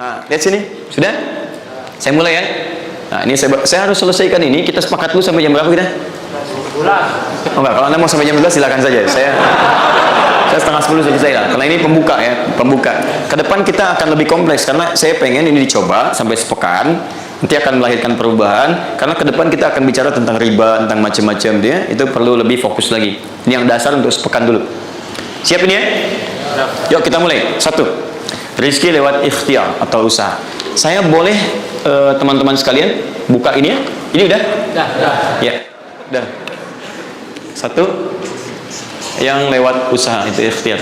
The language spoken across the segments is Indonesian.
Nah, lihat sini. Sudah? Saya mulai ya. Nah, ini saya harus selesaikan ini. Kita sepakat dulu sampai jam berapa kita? Oh enggak, kalau Anda mau sampai jam 12 silakan saja. Saya setengah 10 selesai lah. Karena ini pembuka ya, pembuka. Ke depan kita akan lebih kompleks karena saya pengen ini dicoba sampai sepekan. Nanti akan melahirkan perubahan. Karena ke depan kita akan bicara tentang riba, tentang macam-macam dia. Itu perlu lebih fokus lagi. Ini yang dasar untuk sepekan dulu. Siap ini ya? Yuk kita mulai. 1. Rizki lewat ikhtiar atau usaha. Saya boleh teman-teman sekalian buka ini ya? Ini udah? Udah. Ya. Udah. 1 yang lewat usaha itu ikhtiar.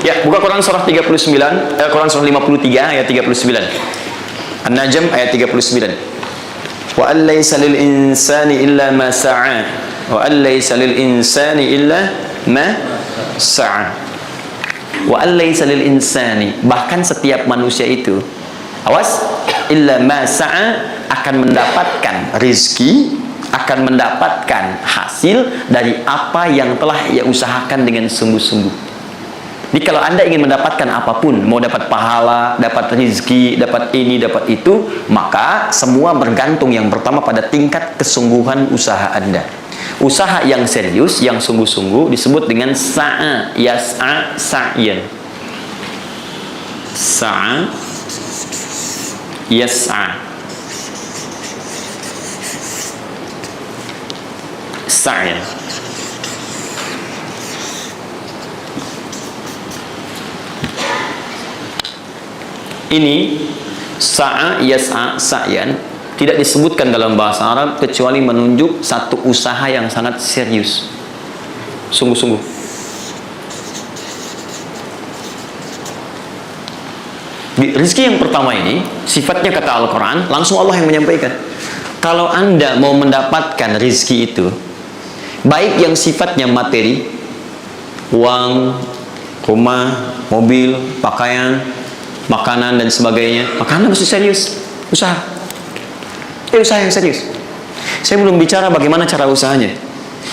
Ya, buka Quran surah 39, Quran surah 53 ayat 39. An-Najm ayat 39. Wa an laysa lil insani illa ma sa'a. Wa an laysa lil insani illa ma sa'a. Wa an laysa lil insani, bahkan setiap manusia itu, awas, illa ma sa'a, akan mendapatkan rizki, akan mendapatkan hasil dari apa yang telah ia usahakan dengan sungguh-sungguh. Jadi kalau Anda ingin mendapatkan apapun, mau dapat pahala, dapat rizki, dapat ini, dapat itu, maka semua bergantung yang pertama pada tingkat kesungguhan usaha Anda. Usaha yang serius, yang sungguh-sungguh disebut dengan sa'a, yas'a, sa'yan. Sa'a, yas'a, sa'yan. Ini sa'a, yas'a, sa'yan tidak disebutkan dalam bahasa Arab kecuali menunjuk satu usaha yang sangat serius, sungguh-sungguh. Rizki yang pertama ini sifatnya kata Al-Quran, langsung Allah yang menyampaikan. Kalau Anda mau mendapatkan rizki itu, baik yang sifatnya materi, uang, rumah, mobil, pakaian, makanan dan sebagainya, maka Anda mesti serius usaha. Usaha yang serius. Saya belum bicara bagaimana cara usahanya,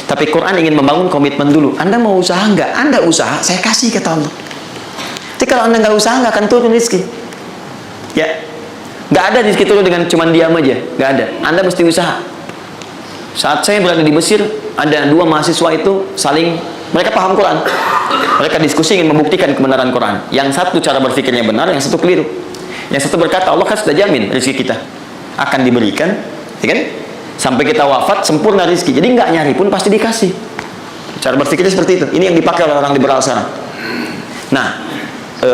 tapi Quran ingin membangun komitmen dulu. Anda mau usaha nggak? Anda usaha, saya kasih kata Allah. Tapi kalau Anda nggak usaha, nggak akan turun rezeki. Ya, nggak ada rezeki turun dengan cuma diam aja, nggak ada. Anda mesti usaha. Saat saya berada di Mesir, ada 2 mahasiswa itu saling, mereka paham Quran. Mereka diskusi ingin membuktikan kebenaran Quran. Yang satu cara berpikirnya benar, yang satu keliru. Yang satu berkata, Allah kan sudah jamin rezeki kita akan diberikan, ya kan? Sampai kita wafat sempurna rezeki. Jadi nggak nyari pun pasti dikasih. Cara berpikirnya seperti itu. Ini yang dipakai oleh orang liberal sekarang. Nah,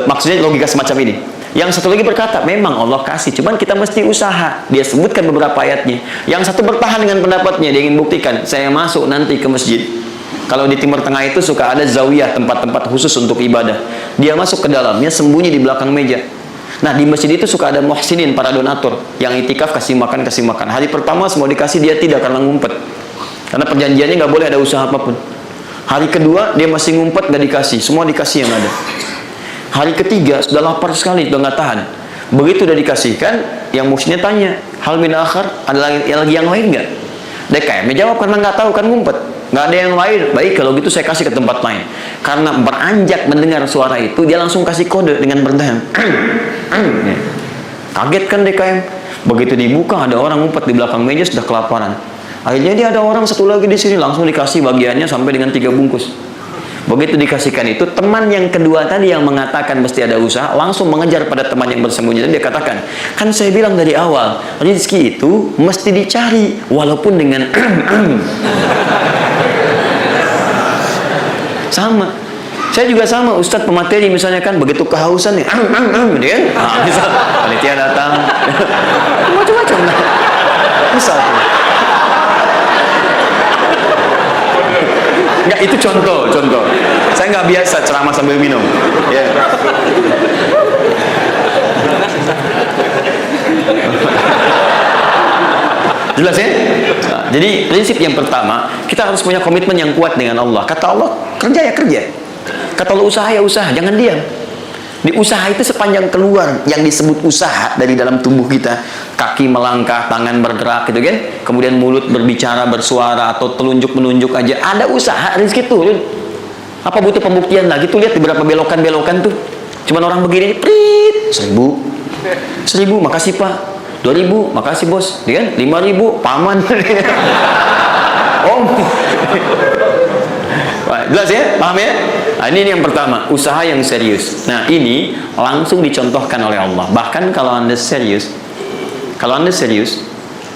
maksudnya logika semacam ini. Yang satu lagi berkata, memang Allah kasih, cuman kita mesti usaha. Dia sebutkan beberapa ayatnya. Yang satu bertahan dengan pendapatnya, dia ingin buktikan, saya masuk nanti ke masjid. Kalau di Timur Tengah itu suka ada zawiyah, tempat-tempat khusus untuk ibadah. Dia masuk ke dalamnya, sembunyi di belakang meja. Nah, di masjid itu suka ada muhsinin, para donatur, yang itikaf kasih makan, kasih makan. Hari pertama semua dikasih, dia tidak, karena ngumpet. Karena perjanjiannya nggak boleh ada usaha apapun. Hari kedua, dia masih ngumpet, nggak dikasih. Semua dikasih yang ada. Hari ketiga, sudah lapar sekali, sudah nggak tahan. Begitu udah dikasihkan, yang muhsinnya tanya, hal min akhar, ada lagi yang lain nggak? DKM jawab, karena nggak tahu, kan ngumpet. Nggak ada yang lain. Baik, kalau gitu saya kasih ke tempat lain. Karena beranjak mendengar suara itu, dia langsung kasih kode dengan bertahan. Kaget kan DKM. Begitu dibuka, ada orang ngumpet di belakang meja, sudah kelaparan. Akhirnya dia ada orang satu lagi di sini, langsung dikasih bagiannya sampai dengan 3 bungkus. Begitu dikasihkan itu, teman yang kedua tadi yang mengatakan mesti ada usaha, langsung mengejar pada teman yang bersembunyi. Dan dia katakan, kan saya bilang dari awal, rezeki itu mesti dicari, walaupun dengan sama. Saya juga sama, Ustadz pemateri misalnya kan, begitu kehausan nih, dia kan, misal panitia datang, macam-macam, misal. Enggak, itu contoh. Saya nggak biasa ceramah sambil minum. Ya. Jelas ya? Nah, jadi prinsip yang pertama, kita harus punya komitmen yang kuat dengan Allah. Kata Allah, kerja ya kerja. Kata Allah, usaha ya usaha, jangan diam. Di usaha itu sepanjang keluar yang disebut usaha dari dalam tubuh kita, kaki melangkah, tangan bergerak gitu kan, kemudian mulut berbicara, bersuara, atau telunjuk menunjuk aja, ada usaha, rezeki turun. Apa butuh pembuktian lagi? Tuh lihat di beberapa belokan-belokan tuh, Cuman orang begini, prit, 1.000, makasih Pak. 2.000, makasih bos. Dia kan 5.000, paman. Oh, jelas ya, paham ya? Nah, ini yang pertama, usaha yang serius. Nah, ini langsung dicontohkan oleh Allah. Bahkan kalau Anda serius,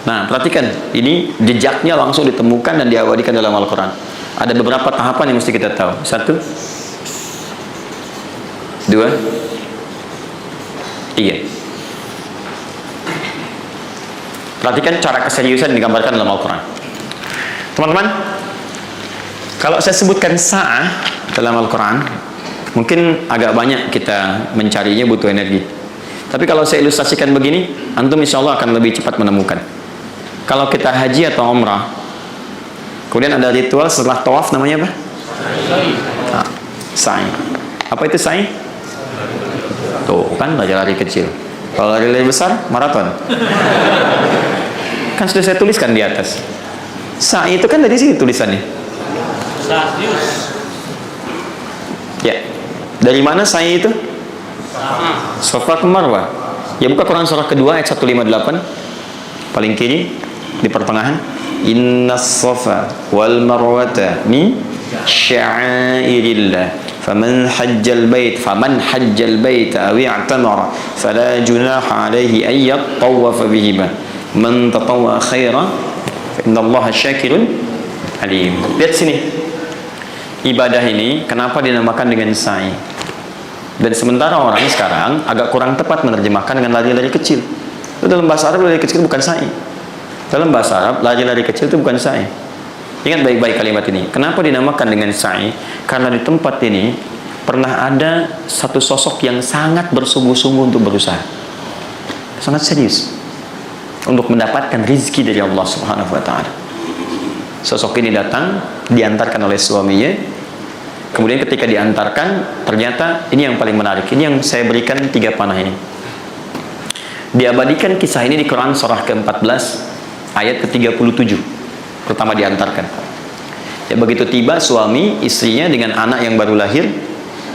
nah perhatikan, ini jejaknya langsung ditemukan dan diabadikan dalam Al-Quran. Ada beberapa tahapan yang mesti kita tahu. 1, 2, 3. Perhatikan cara keseriusan yang digambarkan dalam Al-Quran. Teman-teman, kalau saya sebutkan sa'ah dalam Al-Quran, mungkin agak banyak kita mencarinya, butuh energi. Tapi kalau saya ilustrasikan begini, antum insya Allah akan lebih cepat menemukan. Kalau kita haji atau umrah, kemudian ada ritual setelah tawaf, namanya apa? Sa'i. Apa itu sa'i? Tuh kan, belajar lari kecil. Kalau lari besar, maraton. Kan sudah saya tuliskan di atas. Sa'i itu kan dari sini tulisannya. Ya. Dari mana sa'i itu? Safa ke Marwah. Ya, buka Quran surah kedua ayat 158. Paling kiri di pertengahan. Innas safa wal marwata min sya'airillah. فمن حج البيت أو اعتمر فلا جناح عليه أن يطوف بهما من تطوع خيرا فإن الله شاكر عليم. Lihat sini, ibadah ini kenapa dinamakan dengan sa'i? Dan sementara orang sekarang agak kurang tepat menerjemahkan dengan lari-lari kecil. Itu dalam bahasa Arab lari kecil bukan sa'i. Dalam bahasa Arab lari-lari kecil itu bukan sa'i. Ingat baik-baik kalimat ini. Kenapa dinamakan dengan sa'i? Karena di tempat ini pernah ada satu sosok yang sangat bersungguh-sungguh untuk berusaha, sangat serius untuk mendapatkan rizki dari Allah Subhanahu wa Ta'ala. Sosok ini datang, diantarkan oleh suaminya. Kemudian ketika diantarkan, ternyata ini yang paling menarik. Ini yang saya berikan 3 panah ini. Diabadikan kisah ini di Quran surah ke-14 ayat ke-37. Pertama diantarkan. Ya, begitu tiba suami, istrinya dengan anak yang baru lahir,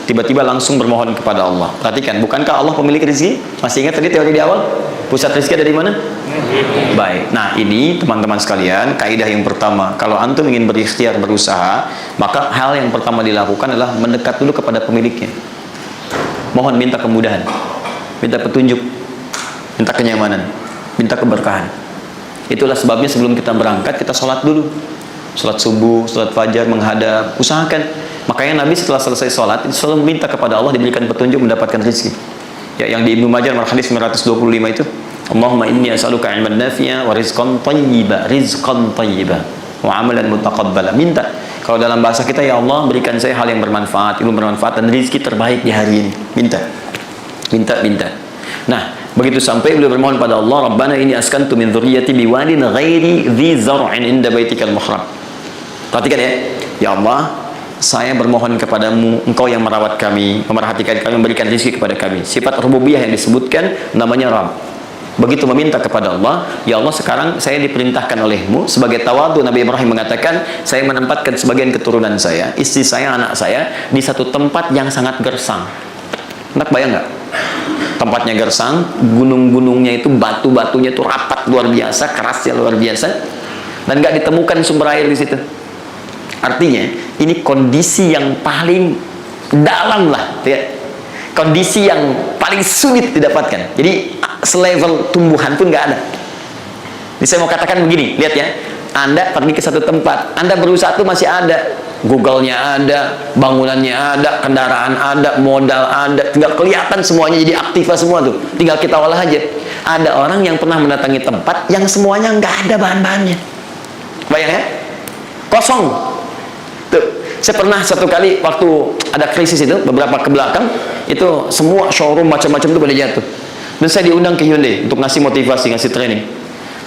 tiba-tiba langsung bermohon kepada Allah. Perhatikan, bukankah Allah pemilik rezeki? Masih ingat tadi teori di awal? Pusat rezeki ada di mana? Baik. Nah, ini teman-teman sekalian, kaidah yang pertama. Kalau antum ingin berikhtiar berusaha, maka hal yang pertama dilakukan adalah mendekat dulu kepada pemiliknya. Mohon minta kemudahan, minta petunjuk, minta kenyamanan, minta keberkahan. Itulah sebabnya sebelum kita berangkat, kita sholat dulu. Sholat subuh, sholat fajar, menghadap, usahakan. Makanya Nabi setelah selesai sholat, selalu minta kepada Allah diberikan petunjuk mendapatkan rezeki. Ya, yang di Ibnu Majah hadis 925 itu, Allahumma inni as'aluka ilman nafi'a wa rizqan thayyiba wa amalan mutaqabbala. Minta. Kalau dalam bahasa kita, ya Allah berikan saya hal yang bermanfaat, ilmu bermanfaat dan rezeki terbaik di hari ini. Minta. Nah, begitu sampai beliau bermohon pada Allah, Rabbana ini askantu min dzurriyyati biwadin ghairi dzi zar'in inda baitikal muharram. Perhatikan ya. Ya Allah, saya bermohon kepadamu, Engkau yang merawat kami, memerhatikan kami, memberikan rezeki kepada kami. Sifat rububiyah yang disebutkan namanya Rabb. Begitu meminta kepada Allah, ya Allah sekarang saya diperintahkan olehmu sebagai tawadu. Nabi Ibrahim mengatakan, saya menempatkan sebagian keturunan saya, istri saya, anak saya di satu tempat yang sangat gersang. Enak bayang nggak? Tempatnya gersang, gunung-gunungnya itu, batu-batunya itu rapat luar biasa, kerasnya luar biasa, dan nggak ditemukan sumber air di situ. Artinya ini kondisi yang paling dalam lah, ya. Kondisi yang paling sulit didapatkan. Jadi selevel tumbuhan pun nggak ada. Jadi saya mau katakan begini, lihat ya, Anda pergi ke satu tempat, Anda berusaha tuh masih ada, Google-nya ada, bangunannya ada, kendaraan ada, modal ada, tinggal kelihatan semuanya jadi aktiva semua tuh, tinggal kita olah aja. Ada orang yang pernah mendatangi tempat yang semuanya nggak ada bahan-bahannya, bayang ya, kosong. Tuh, saya pernah satu kali waktu ada krisis itu beberapa ke belakang, itu semua showroom macam-macam itu pada jatuh, dan saya diundang ke Hyundai untuk ngasih motivasi, ngasih training.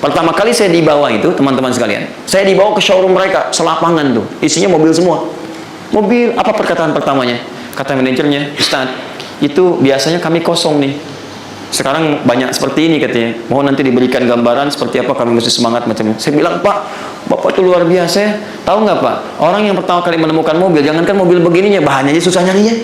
Pertama kali saya dibawa itu, teman-teman sekalian, saya dibawa ke showroom mereka, selapangan tuh, isinya mobil semua. Mobil, apa perkataan pertamanya? Kata manajernya, Ustaz, itu biasanya kami kosong nih. Sekarang banyak seperti ini katanya. Mohon nanti diberikan gambaran seperti apa, kami mesti semangat macam ini. Saya bilang, Pak, Bapak itu luar biasa ya. Tahu nggak Pak, orang yang pertama kali menemukan mobil, jangankan mobil begininya, bahannya aja susah nyarinya.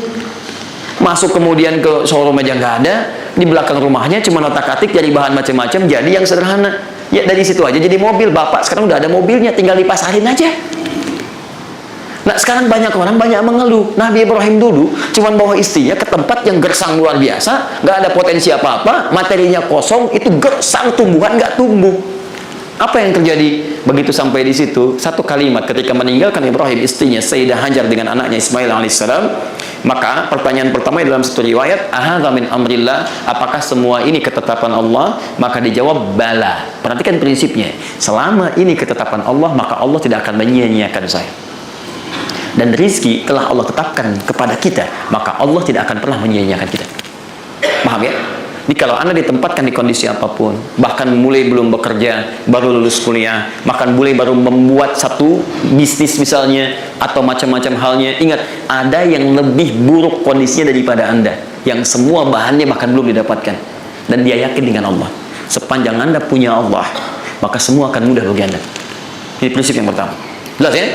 Masuk kemudian ke showroom aja nggak ada, di belakang rumahnya cuma otak-atik jadi bahan macam-macam, jadi yang sederhana. Ya dari situ aja jadi mobil. Bapak sekarang udah ada mobilnya, tinggal dipasarin aja. Nah sekarang banyak orang banyak mengeluh. Nabi Ibrahim dulu cuma bawa istrinya ke tempat yang gersang luar biasa, nggak ada potensi apa-apa, materinya kosong, itu gersang, tumbuhan nggak tumbuh. Apa yang terjadi begitu sampai di situ? Satu kalimat ketika meninggalkan Ibrahim istrinya Sayyidah Hajar dengan anaknya Ismail alaihissalam, maka pertanyaan pertama dalam satu riwayat, ahadza min amrillah, apakah semua ini ketetapan Allah? Maka dijawab bala. Perhatikan prinsipnya, selama ini ketetapan Allah, maka Allah tidak akan menyia-nyiakan saya. Dan rizki telah Allah tetapkan kepada kita, maka Allah tidak akan pernah menyia-nyiakan kita. Paham ya? Jadi kalau Anda ditempatkan di kondisi apapun, bahkan mulai belum bekerja, baru lulus kuliah, bahkan mulai baru membuat satu bisnis misalnya, atau macam-macam halnya, ingat, ada yang lebih buruk kondisinya daripada Anda, yang semua bahannya bahkan belum didapatkan. Dan dia yakin dengan Allah. Sepanjang Anda punya Allah, maka semua akan mudah bagi Anda. Ini prinsip yang pertama. Jelas ya?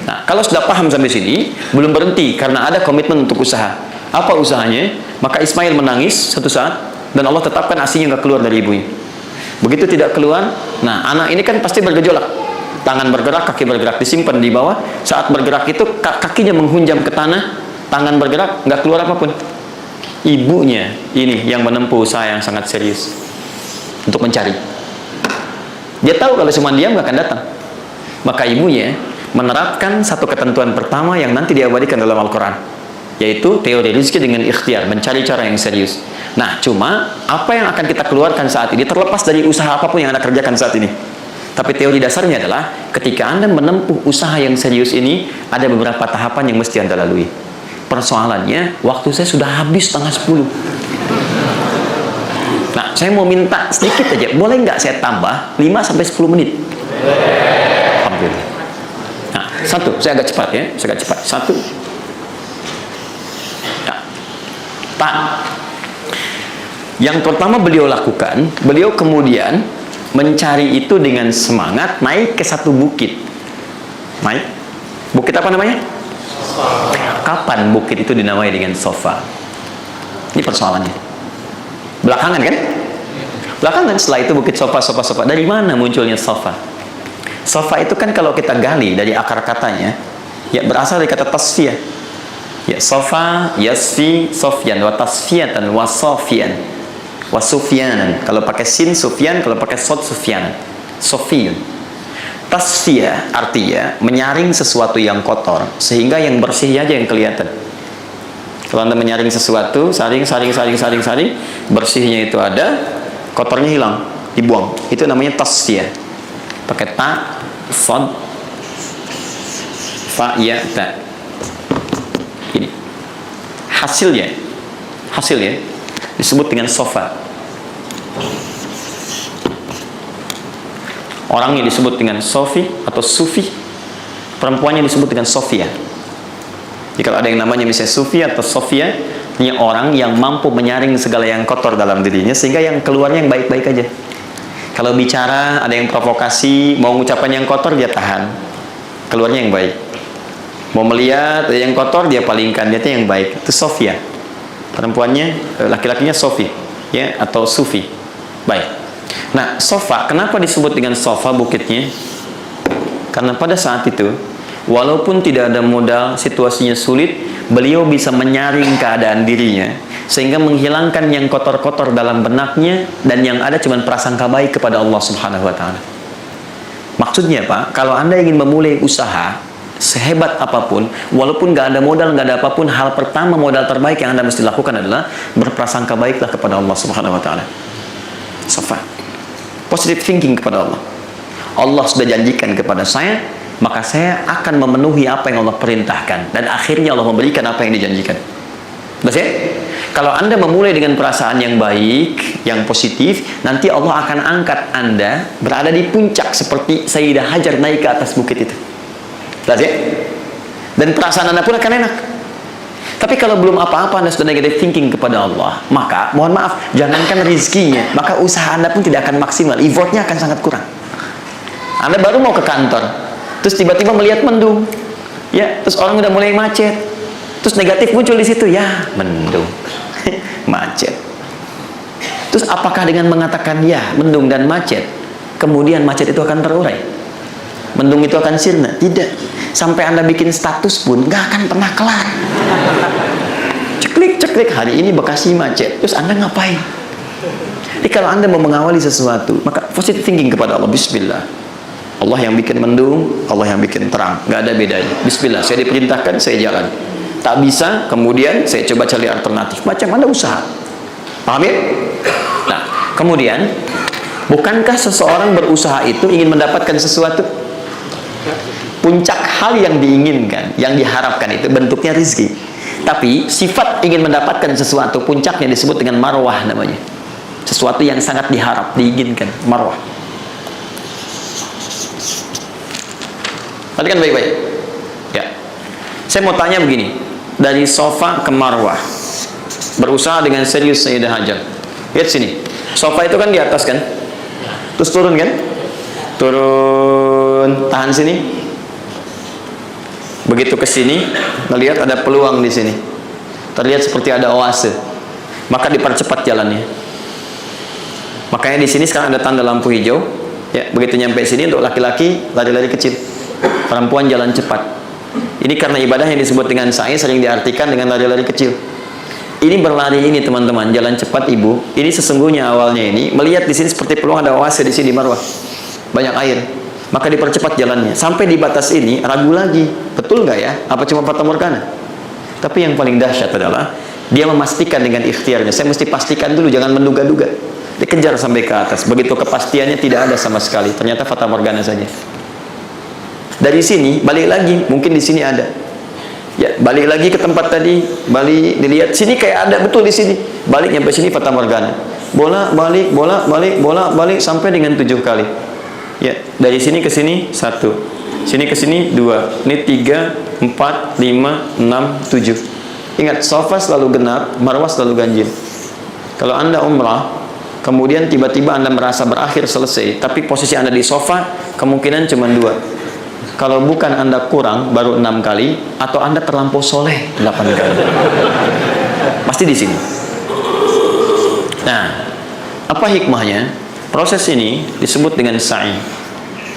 Nah, kalau sudah paham sampai sini, belum berhenti karena ada komitmen untuk usaha. Apa usahanya? Maka Ismail menangis satu saat, dan Allah tetapkan asinya nggak keluar dari ibunya. Begitu tidak keluar, nah anak ini kan pasti bergejolak. Tangan bergerak, kaki bergerak, disimpan di bawah. Saat bergerak itu kakinya menghunjam ke tanah, tangan bergerak, nggak keluar apapun. Ibunya ini yang menempuh usaha yang sangat serius untuk mencari. Dia tahu kalau cuma diam nggak akan datang. Maka ibunya menerapkan satu ketentuan pertama yang nanti diabadikan dalam Al-Quran, yaitu teori rezeki dengan ikhtiar, mencari cara yang serius. Nah, cuma apa yang akan kita keluarkan saat ini terlepas dari usaha apapun yang Anda kerjakan saat ini. Tapi teori dasarnya adalah ketika Anda menempuh usaha yang serius ini, ada beberapa tahapan yang mesti Anda lalui. Persoalannya, waktu saya sudah habis 9:30. Nah, saya mau minta sedikit aja, boleh nggak saya tambah 5-10 menit? Alhamdulillah. Nah, satu, saya agak cepat ya, saya agak cepat. Satu. Nah, Pak. Yang pertama beliau lakukan, beliau kemudian mencari itu dengan semangat, naik ke satu bukit. Naik. Bukit apa namanya? Sofa. Kapan bukit itu dinamai dengan Sofa? Ini persoalannya. Belakangan kan? Belakangan, setelah itu bukit Sofa. Dari mana munculnya Sofa? Sofa itu kan kalau kita gali dari akar katanya, ya berasal dari kata tasfiyah. Ya, Sofa, yasfi, sofyan, wa tasfiyatan, wa sofian, wa sufyanan. Kalau pakai sin, sufyan. Kalau pakai sod, sufyan. Sofiyun. Tasfiyah artinya menyaring sesuatu yang kotor sehingga yang bersih aja yang kelihatan. Kalau Anda menyaring sesuatu, saring, bersihnya itu ada, kotornya hilang, dibuang. Itu namanya tasfiyah. Pakai ta, sod, fa, ya, ta. Ini hasilnya disebut dengan sofa. Orangnya disebut dengan Sofi atau Sufi, perempuannya disebut dengan Sofia. Jadi kalau ada yang namanya misalnya Sufi atau Sofia, ini orang yang mampu menyaring segala yang kotor dalam dirinya sehingga yang keluarnya yang baik-baik aja. Kalau bicara ada yang provokasi, mau ucapan yang kotor dia tahan, keluarnya yang baik. Mau melihat ada yang kotor dia palingkan, dia yang baik. Itu Sofia. Perempuannya, laki-lakinya Sofi, ya, atau Sufi. Baik. Nah, Sofa, kenapa disebut dengan Sofa bukitnya? Karena pada saat itu, walaupun tidak ada modal, situasinya sulit, beliau bisa menyaring keadaan dirinya, sehingga menghilangkan yang kotor-kotor dalam benaknya, dan yang ada cuma prasangka baik kepada Allah Subhanahu wa Ta'ala. Maksudnya, Pak, kalau Anda ingin memulai usaha, sehebat apapun, walaupun nggak ada modal, nggak ada apapun, hal pertama modal terbaik yang Anda mesti lakukan adalah berprasangka baiklah kepada Allah Subhanahu wa Ta'ala. Sofa. Positive thinking kepada Allah. Allah sudah janjikan kepada saya, maka saya akan memenuhi apa yang Allah perintahkan, dan akhirnya Allah memberikan apa yang dijanjikan. Betul ya? Kalau Anda memulai dengan perasaan yang baik, yang positif, nanti Allah akan angkat Anda berada di puncak seperti Sayyidah Hajar naik ke atas bukit itu. Betul ya? Dan perasaan Anda pun akan enak. Tapi kalau belum apa-apa Anda sudah negative thinking kepada Allah, maka mohon maaf, jangankan rizkinya, maka usaha Anda pun tidak akan maksimal, effortnya akan sangat kurang. Anda baru mau ke kantor, terus tiba-tiba melihat mendung, ya, terus orang udah mulai macet, Terus negatif muncul di situ, ya mendung, macet. Terus apakah dengan mengatakan ya mendung dan macet, kemudian macet itu akan terurai? Mendung itu akan sirna? Tidak. Sampai Anda bikin status pun nggak akan pernah kelar. Ceklik, hari ini Bekasi macet. Terus Anda ngapain? Jadi kalau Anda mau mengawali sesuatu, maka positive thinking kepada Allah. Bismillah. Allah yang bikin mendung, Allah yang bikin terang. Nggak ada bedanya. Bismillah. Saya diperintahkan, saya jalan. Tak bisa, kemudian saya coba cari alternatif. Macam Anda usaha. Paham ya? Nah, kemudian, bukankah seseorang berusaha itu ingin mendapatkan sesuatu? Puncak hal yang diinginkan, yang diharapkan itu bentuknya rizki. Tapi sifat ingin mendapatkan sesuatu, puncaknya disebut dengan marwah namanya. Sesuatu yang sangat diharap, diinginkan, marwah. Perhatikan baik-baik. Ya. Saya mau tanya begini, dari sofa ke marwah, berusaha dengan serius Sayyidah Hajar. Lihat sini, sofa itu kan di atas kan, terus turun kan, turun, tahan sini. Begitu ke sini, melihat ada peluang di sini, terlihat seperti ada oase, maka dipercepat jalannya. Makanya di sini sekarang ada tanda lampu hijau. Ya, begitu nyampe sini untuk laki-laki lari-lari kecil, perempuan jalan cepat. Ini karena ibadah yang disebut dengan sa'i sering diartikan dengan lari-lari kecil. Ini berlari ini teman-teman, jalan cepat ibu. Ini sesungguhnya awalnya ini melihat di sini seperti peluang ada oase di sini di marwah, banyak air. Maka dipercepat jalannya. Sampai di batas ini ragu lagi, betul nggak ya? Apa cuma fata morgana? Tapi yang paling dahsyat adalah dia memastikan dengan ikhtiarnya. Saya mesti pastikan dulu, jangan menduga-duga. Dikejar sampai ke atas. Begitu kepastiannya tidak ada sama sekali. Ternyata fata morgana saja. Dari sini balik lagi, mungkin di sini ada. Ya, balik lagi ke tempat tadi, balik dilihat sini kayak ada betul di sini. Balik nyampe sini fata morgana. Bola balik, bola balik, bola balik sampai dengan 7 kali. Ya, dari sini ke sini 1, sini ke sini 2, ini 3, 4, 5, 6, 7. Ingat, sofa selalu genap, marwah selalu ganjil. Kalau Anda umrah, kemudian tiba-tiba Anda merasa berakhir selesai, tapi posisi Anda di sofa kemungkinan cuma 2. Kalau bukan Anda kurang baru 6 kali, atau Anda terlampau soleh 8 kali. Pasti di sini. Nah, apa hikmahnya? Proses ini disebut dengan sa'i.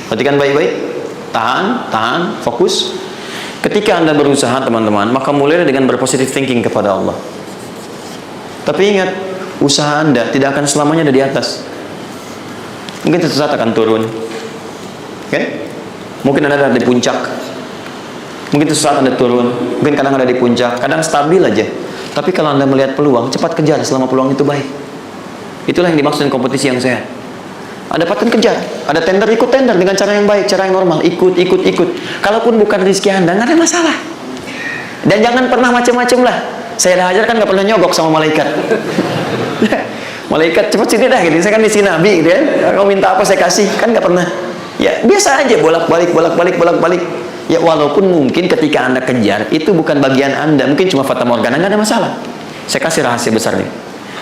Perhatikan baik-baik. Tahan, fokus. Ketika Anda berusaha teman-teman, maka mulai dengan berpositive thinking kepada Allah. Tapi ingat, usaha Anda tidak akan selamanya ada di atas. Mungkin suatu saat akan turun. Kan? Mungkin Anda ada di puncak. Mungkin suatu saat Anda turun. Mungkin kadang ada di puncak, kadang stabil aja. Tapi kalau Anda melihat peluang, cepat kejar selama peluang itu baik. Itulah yang dimaksud dengan kompetisi yang sehat. Ada paten kejar, ada tender, ikut tender dengan cara yang baik, cara yang normal, ikut. Kalaupun bukan rezeki Anda, nggak ada masalah. Dan jangan pernah macam-macam lah. Saya dah ajar kan nggak pernah nyogok sama malaikat. Malaikat cepat sini dah, gitu. Saya kan misi Nabi, gitu ya. Kau minta apa saya kasih, kan nggak pernah. Ya biasa aja, bolak-balik. Ya walaupun mungkin ketika Anda kejar itu bukan bagian Anda, mungkin cuma fata morgana, nggak ada masalah. Saya kasih rahasia besar nih.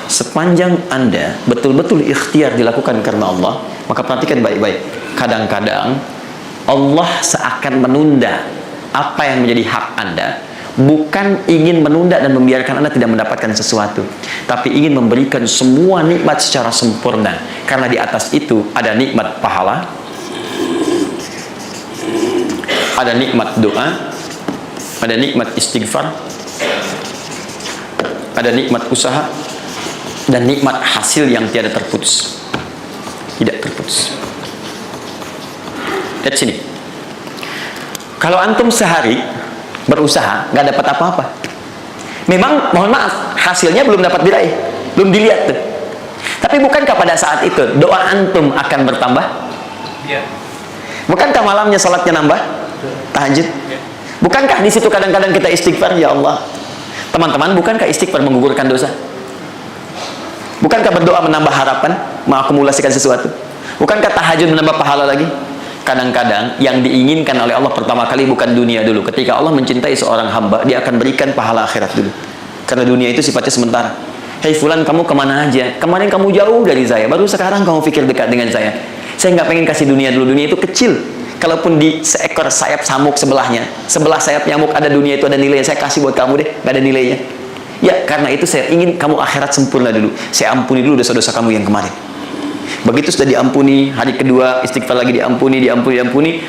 Sepanjang Anda betul-betul ikhtiar dilakukan karena Allah, maka perhatikan baik-baik. Kadang-kadang Allah seakan menunda apa yang menjadi hak Anda, bukan ingin menunda dan membiarkan Anda tidak mendapatkan sesuatu, tapi ingin memberikan semua nikmat secara sempurna. Karena di atas itu ada nikmat pahala, ada nikmat doa, ada nikmat istighfar, ada nikmat usaha, dan nikmat hasil yang tiada terputus. Tidak terputus. Lihat sini. Kalau antum sehari berusaha nggak dapat apa-apa, memang mohon maaf hasilnya belum dapat diraih, belum dilihat tuh. Tapi bukankah pada saat itu doa antum akan bertambah? Ya. Bukankah malamnya salatnya nambah? Tahajud. Ya. Bukankah di situ kadang-kadang kita istighfar, ya Allah. Teman-teman, bukankah istighfar menggugurkan dosa? Bukankah berdoa menambah harapan, mengakumulasikan sesuatu? Bukankah tahajud menambah pahala lagi? Kadang-kadang yang diinginkan oleh Allah pertama kali bukan dunia dulu. Ketika Allah mencintai seorang hamba, dia akan berikan pahala akhirat dulu. Karena dunia itu sifatnya sementara. Hei fulan, kamu kemana aja? Kemarin kamu jauh dari saya, baru sekarang kamu pikir dekat dengan saya. Saya nggak pengen kasih dunia dulu. Dunia itu kecil. kalaupun di seekor sayap samuk sebelahnya, sebelah sayap nyamuk ada dunia itu ada nilainya, saya kasih buat kamu deh, gak ada nilainya. Ya, karena itu saya ingin kamu akhirat sempurna dulu. Saya ampuni dulu dosa-dosa kamu yang kemarin. Begitu sudah diampuni, hari kedua istighfar lagi diampuni,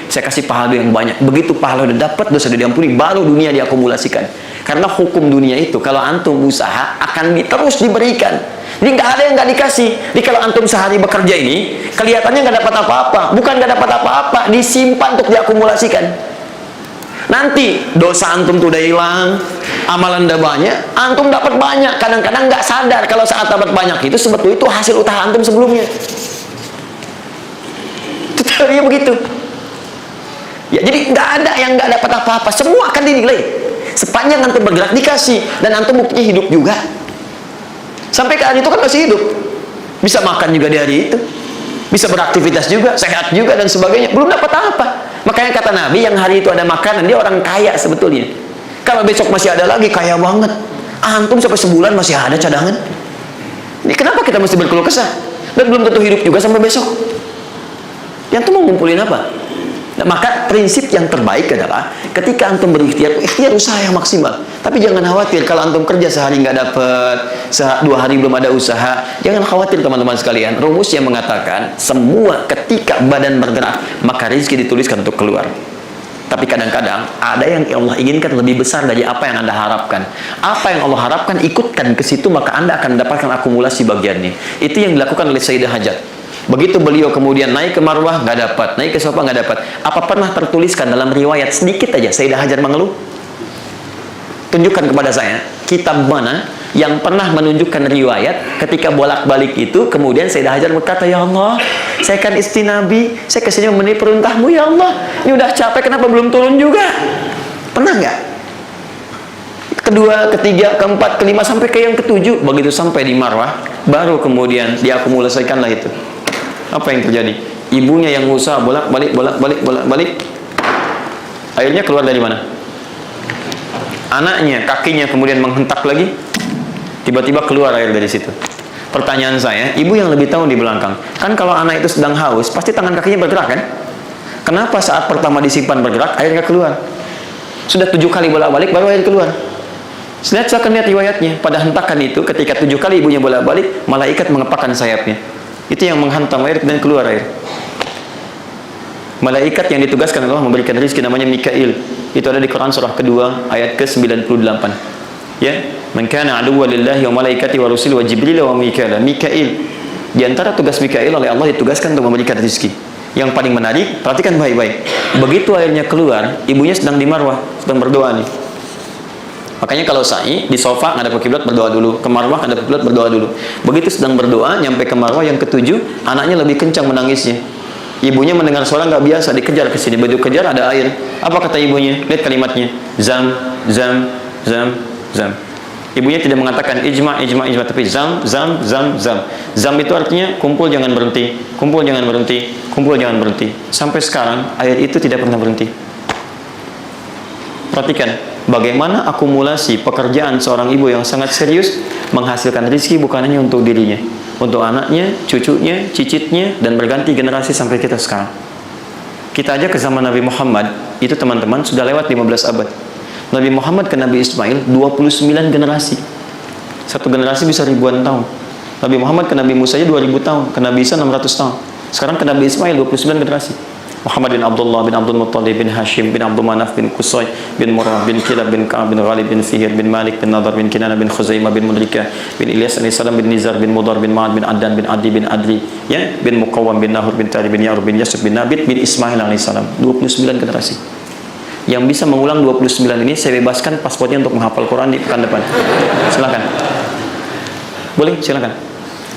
saya kasih pahala yang banyak. Begitu pahala udah dapat, dosa udah diampuni, baru dunia diakumulasikan. Karena hukum dunia itu, kalau antum usaha akan terus diberikan. Jadi nggak ada yang nggak dikasih. Jadi kalau antum sehari bekerja ini, kelihatannya nggak dapat apa-apa. Bukan nggak dapat apa-apa, disimpan untuk diakumulasikan. Nanti dosa antum tuh udah hilang, amalan udah banyak, antum dapat banyak. Kadang-kadang nggak sadar kalau saat dapat banyak itu sebetulnya itu hasil usaha antum sebelumnya. Itu teorinya begitu. Ya, jadi nggak ada yang nggak dapat apa-apa, semua akan dinilai. Sepanjang antum bergerak dikasih, dan antum buktinya hidup juga. Sampai ke hari itu kan masih hidup, bisa makan juga di hari itu, bisa beraktivitas juga, sehat juga dan sebagainya, belum dapat apa. Makanya kata Nabi, yang hari itu ada makanan, dia orang kaya sebetulnya. Kalau besok masih ada lagi, kaya banget. Antum sampai sebulan masih ada cadangan. Ini kenapa kita mesti berkeluh kesah? Dan belum tentu hidup juga sampai besok. Yang tuh mau ngumpulin apa? Nah, maka prinsip yang terbaik adalah ketika antum berikhtiar, ikhtiar usaha yang maksimal. Tapi jangan khawatir kalau antum kerja sehari nggak dapat, 2 hari belum ada usaha. Jangan khawatir teman-teman sekalian. Rumus yang mengatakan semua ketika badan bergerak maka rezeki dituliskan untuk keluar. Tapi kadang-kadang ada yang Allah inginkan lebih besar dari apa yang Anda harapkan. Apa yang Allah harapkan ikutkan ke situ, maka Anda akan mendapatkan akumulasi bagiannya. Itu yang dilakukan oleh Sayyidah Hajar. Begitu beliau kemudian naik ke Marwah nggak dapat, naik ke Safa nggak dapat. Apa pernah tertuliskan dalam riwayat sedikit aja Sayyidah Hajar mengeluh? Tunjukkan kepada saya kitab mana yang pernah menunjukkan riwayat ketika bolak-balik itu kemudian Sayyidah Hajar berkata, ya Allah, saya kan istri Nabi, saya kesini memenuhi perintahmu ya Allah, ini udah capek kenapa belum turun juga? Pernah nggak? Kedua, ketiga, keempat, kelima, sampai ke yang ketujuh. Begitu sampai di Marwah baru kemudian diakumulasikanlah itu. Apa yang terjadi? Ibunya yang usaha bolak-balik, akhirnya keluar dari mana? Anaknya, kakinya kemudian menghentak lagi, tiba-tiba keluar air dari situ. Pertanyaan saya, ibu yang lebih tahu di belakang, kan kalau anak itu sedang haus, pasti tangan kakinya bergerak kan? Kenapa saat pertama disimpan bergerak, airnya keluar? Sudah 7 kali bolak-balik, baru air keluar. Silakan lihat riwayatnya. Pada hentakan itu, ketika 7 kali ibunya bolak-balik, malaikat mengepakkan sayapnya. Itu yang menghantam air dan keluar air. Malaikat yang ditugaskan Allah memberikan rezeki namanya Mikail. Itu ada di Quran surah kedua ayat ke-98. Ya, man kana aduwwan lillahi wa malaikati wa rusuli wa jibril wa mikail. Mikail. Di antara tugas Mikail oleh Allah ditugaskan untuk memberikan rezeki. Yang paling menarik, perhatikan baik-baik. Begitu airnya keluar, ibunya sedang di Marwah, sedang berdoa nih. Makanya kalau sa'i di sofa ngadep ke kiblat berdoa dulu, ke Marwah ngadep ke kiblat berdoa dulu. Begitu sedang berdoa nyampe ke Marwah yang ketujuh, anaknya lebih kencang menangisnya. Ibunya mendengar suara nggak biasa, dikejar ke sini. Begitu kejar ada air. Apa kata ibunya? Lihat kalimatnya. Zam, zam, zam, zam. Ibunya tidak mengatakan ijma, tapi zam, zam, zam, zam. Zam itu artinya kumpul jangan berhenti, kumpul jangan berhenti, kumpul jangan berhenti. Sampai sekarang air itu tidak pernah berhenti. Perhatikan bagaimana akumulasi pekerjaan seorang ibu yang sangat serius menghasilkan rezeki bukan hanya untuk dirinya, untuk anaknya, cucunya, cicitnya, dan berganti generasi sampai kita sekarang. Kita aja ke zaman Nabi Muhammad, itu teman-teman sudah lewat 15 abad. Nabi Muhammad ke Nabi Ismail 29 generasi. Satu generasi bisa ribuan tahun. Nabi Muhammad ke Nabi Musa aja 2000 tahun, ke Nabi Isa 600 tahun. Sekarang ke Nabi Ismail 29 generasi. Muhammad bin Abdullah bin Abdul Muttalib bin Hashim bin Abdul Manaf bin Qusay bin Murrah bin Kilab bin Ka'ab bin Ghalib bin Fihir bin Malik bin Nadar bin Kinana bin Khuzaimah bin Mudrikah bin Ilyas alaihissalam bin Nizar bin Mudar bin Ma'ad bin Adnan bin Adi bin Adli ya bin Muqawwam bin Nahur bin Tari bin Ya'rub bin Yasub bin Nabit bin Ismail alaihissalam. 29 generasi. Yang bisa mengulang 29 ini saya bebaskan paspornya untuk menghafal Quran di pekan depan. Silakan. Boleh, silakan.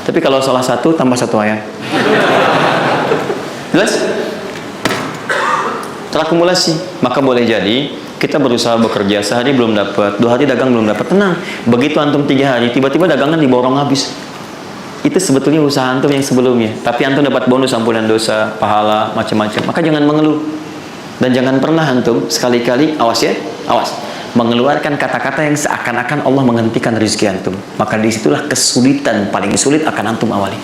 Tapi kalau salah satu tambah 1 ayat. Jelas? Terakumulasi. Maka boleh jadi kita berusaha bekerja sehari belum dapat, 2 hari dagang belum dapat, tenang. Begitu antum 3 hari tiba-tiba dagangan diborong habis. Itu sebetulnya usaha antum yang sebelumnya, tapi antum dapat bonus ampunan dosa, pahala, macam-macam. Maka jangan mengeluh. Dan jangan pernah antum sekali-kali, awas ya, awas, mengeluarkan kata-kata yang seakan-akan Allah menghentikan rezeki antum. Maka disitulah kesulitan paling sulit akan antum awali.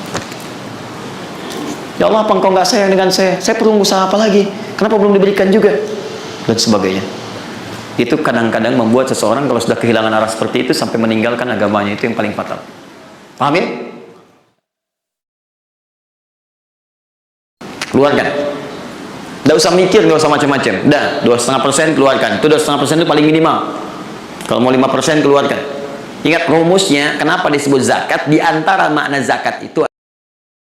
Ya Allah, apa engkau nggak sayang dengan saya? Saya perlu usaha apa lagi? Kenapa belum diberikan juga? Dan sebagainya. Itu kadang-kadang membuat seseorang kalau sudah kehilangan arah seperti itu sampai meninggalkan agamanya, itu yang paling fatal. Paham ya? Keluarkan. Tidak usah mikir, nggak usah macam-macam. Dah, 2,5% keluarkan. Itu 2,5% itu paling minimal. Kalau mau 5% keluarkan. Ingat rumusnya, kenapa disebut zakat? Di antara makna zakat itu